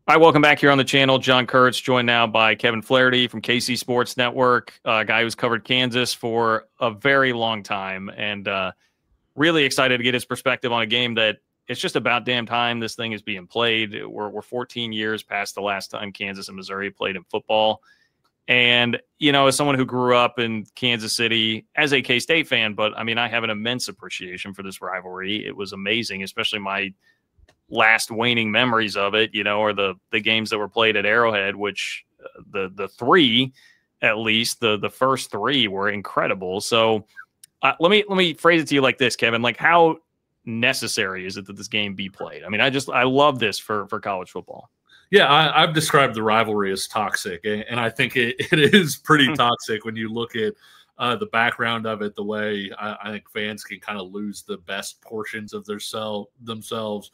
All right, welcome back here on the channel. John Kurtz, joined now by Kevin Flaherty from KC Sports Network, a guy who's covered Kansas for a very long time, and really excited to get his perspective on a game that it's just about damn time this thing is being played. We're 14 years past the last time Kansas and Missouri played in football. And, as someone who grew up in Kansas City as a K-State fan, but, I have an immense appreciation for this rivalry. It was amazing, especially my last waning memories of it, or the games that were played at Arrowhead, which the three, at least the first three, were incredible. So let me phrase it to you like this, Kevin. Like, how necessary is it that this game be played? I love this for college football. Yeah, I've described the rivalry as toxic, and I think it is pretty toxic when you look at the background of it, the way I think fans can kind of lose the best portions of themselves.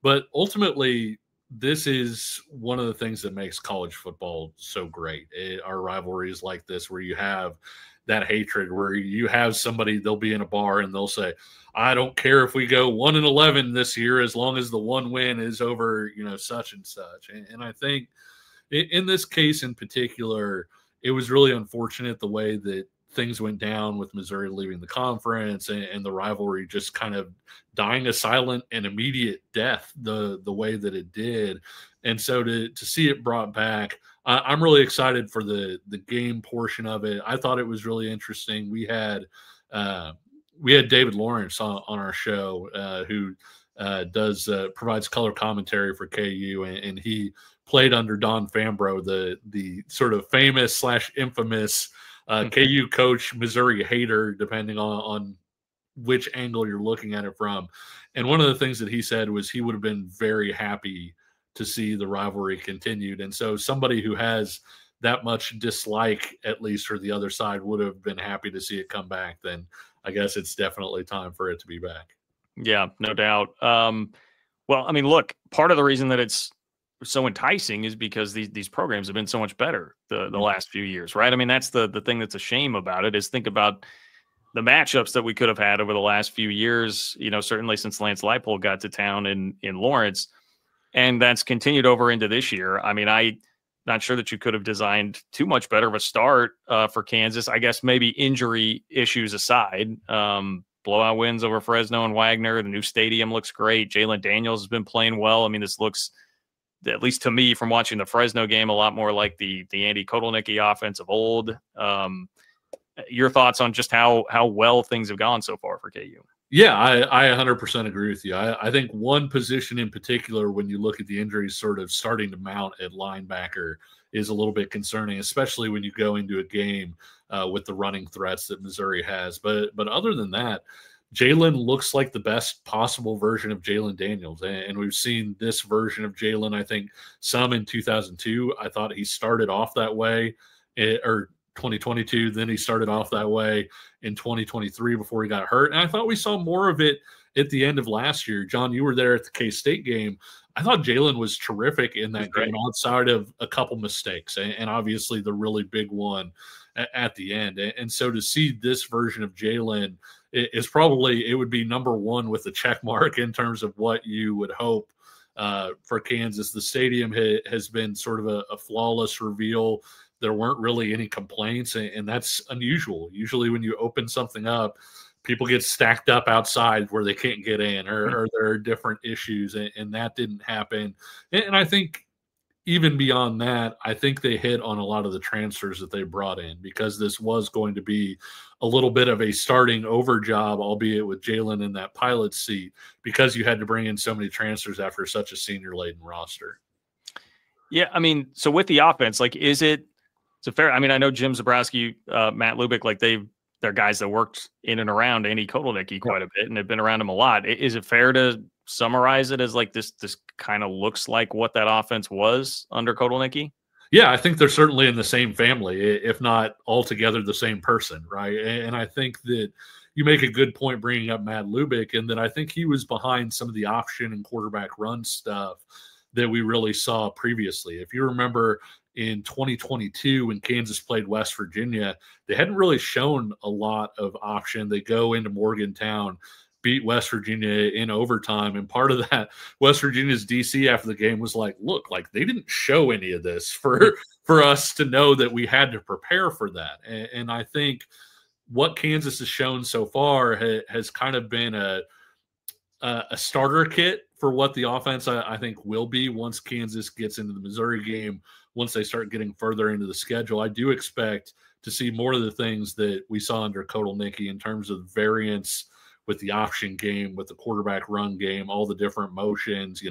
But ultimately, this is one of the things that makes college football so great. Our rivalries like this, where you have that hatred, where you have somebody, they'll be in a bar and they'll say, I don't care if we go 1-11 this year, as long as the one win is over, such and such. And I think in this case in particular, it was really unfortunate the way that things went down with Missouri leaving the conference and the rivalry just kind of dying a silent and immediate death the way that it did. And so to see it brought back, I'm really excited for the game portion of it. I thought it was really interesting. We had David Lawrence on our show, who provides color commentary for KU, and he played under Don Fambro, the sort of famous / infamous KU coach, Missouri hater, depending on which angle you're looking at it from. And one of the things that he said was he would have been very happy to see the rivalry continued. And so somebody who has that much dislike, at least for the other side, would have been happy to see it come back. Then I guess it's definitely time for it to be back. Yeah, no doubt. Look, part of the reason that it's so enticing is because these programs have been so much better the last few years, right? That's the thing that's a shame about it, is think about the matchups that we could have had over the last few years, certainly since Lance Leipold got to town in Lawrence, and that's continued over into this year. I'm not sure that you could have designed too much better of a start for Kansas. I guess maybe injury issues aside, blowout wins over Fresno and Wagner. The new stadium looks great. Jalen Daniels has been playing well. This looks, at least to me from watching the Fresno game, a lot more like the Andy Kotelnicki offense of old. Your thoughts on just how well things have gone so far for KU? Yeah, I 100% agree with you. I think one position in particular, when you look at the injuries sort of starting to mount at linebacker, is a little bit concerning, especially when you go into a game with the running threats that Missouri has. But other than that, Jalen looks like the best possible version of Jalen Daniels. And we've seen this version of Jalen, I think, some in 2002. I thought he started off that way, or 2022. Then he started off that way in 2023 before he got hurt. And I thought we saw more of it at the end of last year. John, you were there at the K-State game. I thought Jalen was terrific in that game, outside of a couple mistakes, and obviously the really big one at the end. And so to see this version of Jalen is probably, it would be number one with a check mark in terms of what you would hope for Kansas. The stadium has been sort of a flawless reveal. There weren't really any complaints, and that's unusual. Usually when you open something up, people get stacked up outside where they can't get in, or there are different issues, and that didn't happen. And I think even beyond that, I think they hit on a lot of the transfers that they brought in, because this was going to be a little bit of a starting over job, albeit with Jalen in that pilot seat, because you had to bring in so many transfers after such a senior-laden roster. Yeah, so with the offense, like, is it fair? I know Jim Zabrowski, Matt Lubick, like they're guys that worked in and around Andy Kotelnicki quite a bit and have been around him a lot. Is it fair to summarize it as like this kind of looks like what that offense was under Kotelnicki? Yeah, I think they're certainly in the same family, if not altogether the same person, right? And I think that you make a good point bringing up Matt Lubick, and that I think he was behind some of the option and quarterback run stuff that we really saw previously. If you remember in 2022 when Kansas played West Virginia, they hadn't really shown a lot of option. They go into Morgantown, beat West Virginia in overtime. And part of that, West Virginia's DC after the game was like, look, like they didn't show any of this for us to know that we had to prepare for that. And I think what Kansas has shown so far has kind of been a starter kit for what the offense I think will be once Kansas gets into the Missouri game, once they start getting further into the schedule. I do expect to see more of the things that we saw under Kotelnicki in terms of variance with the option game, with the quarterback run game, all the different motions,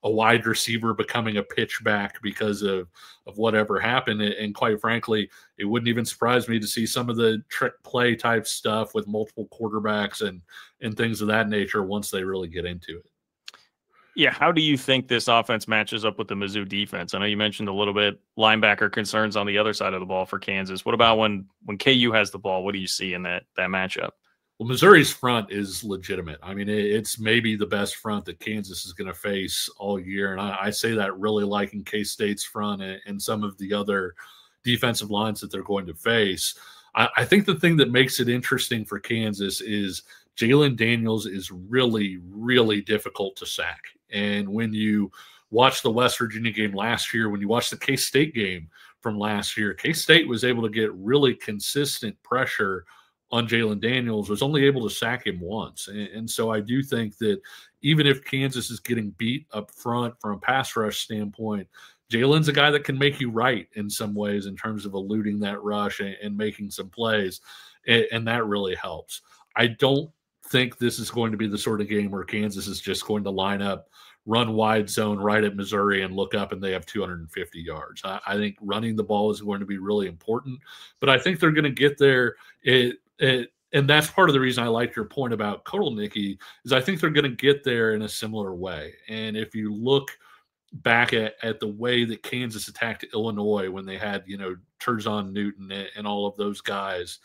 a wide receiver becoming a pitch back because of whatever happened. And quite frankly, it wouldn't even surprise me to see some of the trick play type stuff with multiple quarterbacks and things of that nature once they really get into it. Yeah, how do you think this offense matches up with the Mizzou defense? I know you mentioned a little bit linebacker concerns on the other side of the ball for Kansas. What about when KU has the ball? What do you see in that matchup? Well, Missouri's front is legitimate. I mean, it's maybe the best front that Kansas is going to face all year. And I say that really liking K-State's front and some of the other defensive lines that they're going to face. I think the thing that makes it interesting for Kansas is Jalen Daniels is really, really difficult to sack. And when you watch the West Virginia game last year, when you watch the K-State game from last year, K-State was able to get really consistent pressure on Jalen Daniels, was only able to sack him once. And so I do think that even if Kansas is getting beat up front from a pass rush standpoint, Jalen's a guy that can make you right in some ways in terms of eluding that rush and making some plays, and that really helps. I don't think this is going to be the sort of game where Kansas is just going to line up, run wide zone right at Missouri and look up and they have 250 yards. I think running the ball is going to be really important, but I think they're going to get there. And that's part of the reason I like your point about Kotelnicki is I think they're going to get there in a similar way. And if you look back at the way that Kansas attacked Illinois when they had, Terzon Newton and all of those guys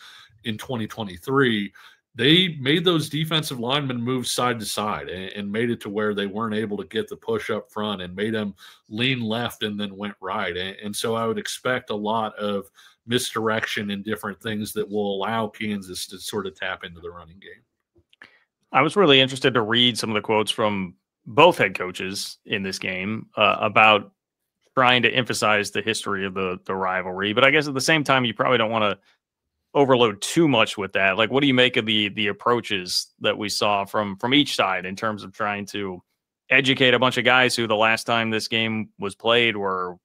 in 2023, they made those defensive linemen move side to side and made it to where they weren't able to get the push up front and made them lean left and then went right. And so I would expect a lot of misdirection and different things that will allow Kansas to sort of tap into the running game. I was really interested to read some of the quotes from both head coaches in this game about trying to emphasize the history of the rivalry. But I guess at the same time, you probably don't want to overload too much with that. Like, what do you make of the approaches that we saw from each side in terms of trying to educate a bunch of guys who the last time this game was played were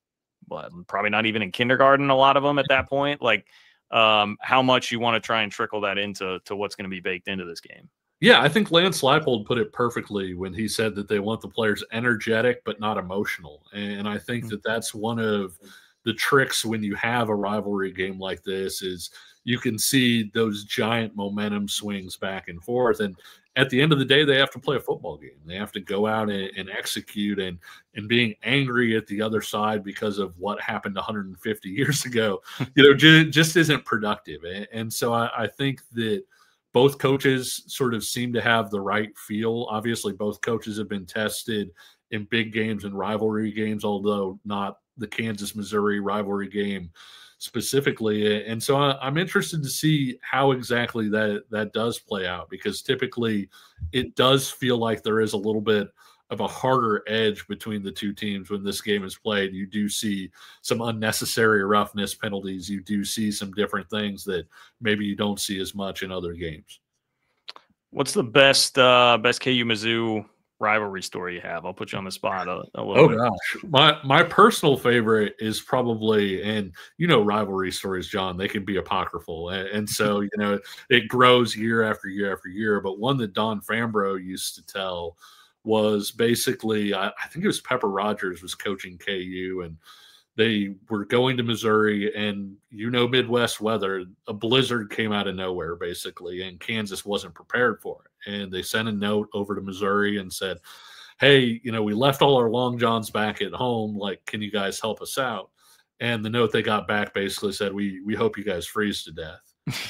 probably not even in kindergarten, a lot of them at that point? Like, how much you want to try and trickle that into what's going to be baked into this game? Yeah, I think Lance Leipold put it perfectly when he said that they want the players energetic but not emotional. And I think that that's one of the tricks when you have a rivalry game like this is you can see those giant momentum swings back and forth. And at the end of the day, they have to play a football game. They have to go out and execute, and being angry at the other side because of what happened 150 years ago, just isn't productive. And so I think that both coaches sort of seem to have the right feel. Obviously, both coaches have been tested in big games and rivalry games, although not the Kansas-Missouri rivalry game specifically. And so I'm interested to see how exactly that does play out, because typically it does feel like there is a little bit of a harder edge between the two teams when this game is played. You do see some unnecessary roughness penalties. You do see some different things that maybe you don't see as much in other games. What's the best KU Mizzou rivalry story you have? I'll put you on the spot a little bit. Gosh. My personal favorite is probably, and rivalry stories, John, they can be apocryphal. And so, it grows year after year after year. But one that Don Fambro used to tell was basically, I think it was Pepper Rogers was coaching KU, and they were going to Missouri, and Midwest weather, a blizzard came out of nowhere basically, and Kansas wasn't prepared for it. And they sent a note over to Missouri and said, hey, we left all our long johns back at home. Like, can you guys help us out? And the note they got back basically said, we hope you guys freeze to death.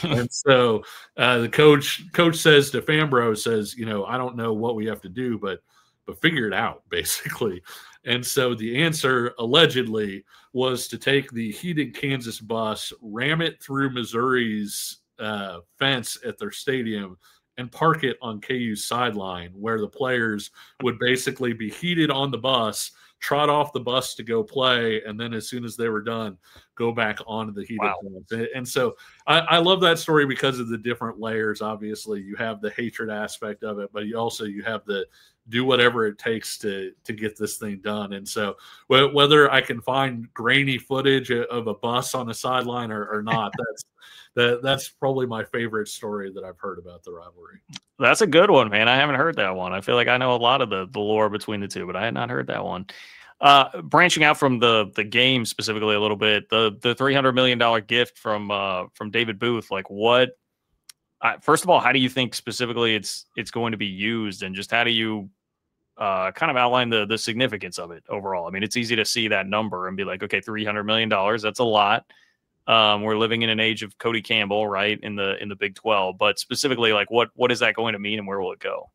And so the coach says to Fambro, says, I don't know what we have to do, but figure it out, basically. And so the answer allegedly was to take the heated Kansas bus, ram it through Missouri's fence at their stadium, and park it on KU's sideline, where the players would basically be heated on the bus, trot off the bus to go play, and then as soon as they were done, go back onto the heated bus. And so I love that story because of the different layers. Obviously, you have the hatred aspect of it, but you have the do whatever it takes to get this thing done. And so whether I can find grainy footage of a bus on the sideline or not, that's probably my favorite story that I've heard about the rivalry. That's a good one, man. I haven't heard that one. I feel like I know a lot of the lore between the two, but I had not heard that one. Branching out from the game specifically a little bit, the $300 million gift from David Booth, like what? First of all, how do you think specifically it's going to be used, and just how do you kind of outline the significance of it overall? I mean, it's easy to see that number and be like, okay, $300 million, that's a lot. We're living in an age of Cody Campbell, right, in the Big 12. But specifically, like what is that going to mean, and where will it go?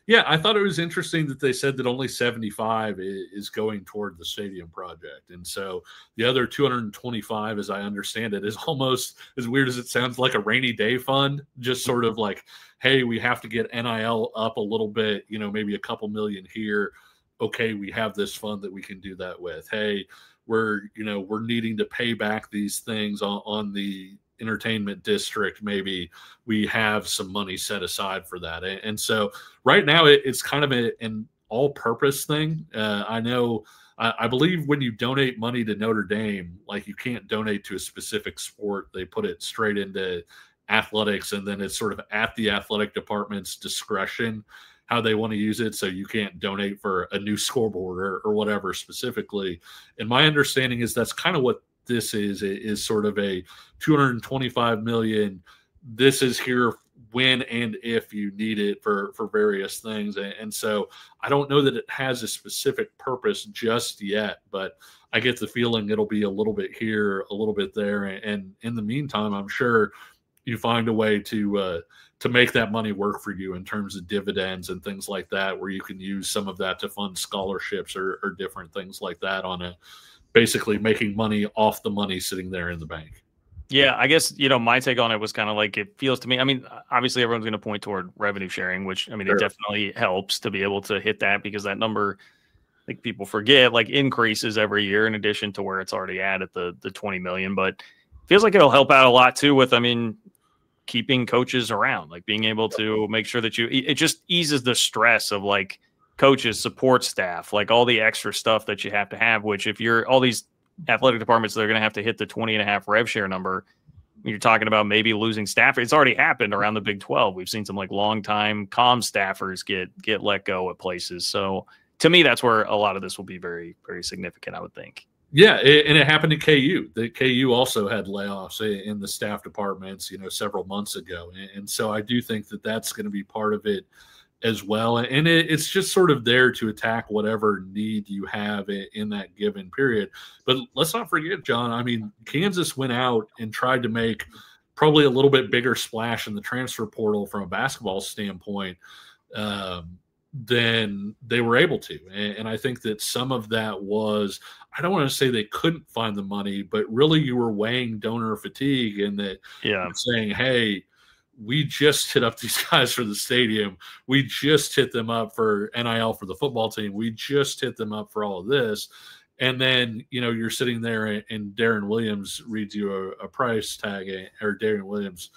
Yeah, I thought it was interesting that they said that only 75 is going toward the stadium project. And so the other 225, as I understand it, is almost, as weird as it sounds, like a rainy day fund, just sort of like, hey, we have to get NIL up a little bit, maybe a couple million here. Okay, we have this fund that we can do that with. Hey, we're needing to pay back these things on the entertainment district. Maybe we have some money set aside for that. And so right now it's kind of an all-purpose thing. I believe when you donate money to Notre Dame, like you can't donate to a specific sport. They put it straight into athletics, and then it's sort of at the athletic department's discretion how they want to use it. So you can't donate for a new scoreboard or whatever specifically. And my understanding is that's kind of what this is sort of a $225 million. This is here when and if you need it for various things. And so I don't know that it has a specific purpose just yet, but I get the feeling it'll be a little bit here, a little bit there. And in the meantime, I'm sure you find a way to make that money work for you in terms of dividends and things like that, where you can use some of that to fund scholarships or different things like that on basically making money off the money sitting there in the bank. Yeah, I guess, my take on it was kind of like, it feels to me, I mean, obviously everyone's going to point toward revenue sharing, which, I mean, It definitely helps to be able to hit that, because that number, I think people forget, like increases every year in addition to where it's already at the 20 million. But it feels like it'll help out a lot too with, keeping coaches around, like being able to make sure that it just eases the stress of like coaches, support staff, like all the extra stuff that you have to have, which if you're all these athletic departments, they're going to have to hit the 20.5 rev share number. You're talking about maybe losing staff. It's already happened around the Big 12. We've seen some like longtime comm staffers get let go at places. So to me, that's where a lot of this will be very, very significant, I would think. Yeah, and it happened at KU. The KU also had layoffs in the staff departments, several months ago. And so I do think that that's going to be part of it as well. And it's just sort of there to attack whatever need you have in that given period. But let's not forget, John, I mean, Kansas went out and tried to make probably a little bit bigger splash in the transfer portal from a basketball standpoint than they were able to. And I think that some of that was, I don't want to say they couldn't find the money, but really you were weighing donor fatigue, and that you're saying, hey, we just hit up these guys for the stadium. We just hit them up for NIL for the football team. We just hit them up for all of this. And then, you're sitting there and Darren Williams reads you a price tag, or Darren Williams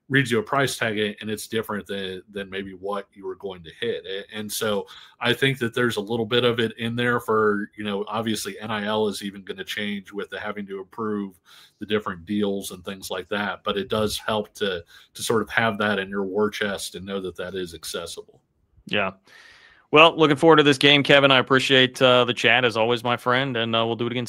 reads you a price tag, and it's different than maybe what you were going to hit. And so I think that there's a little bit of it in there for, obviously NIL is even going to change with the having to approve the different deals and things like that. But it does help to sort of have that in your war chest and know that that is accessible. Yeah. Well, looking forward to this game, Kevin. I appreciate the chat as always, my friend, and we'll do it again.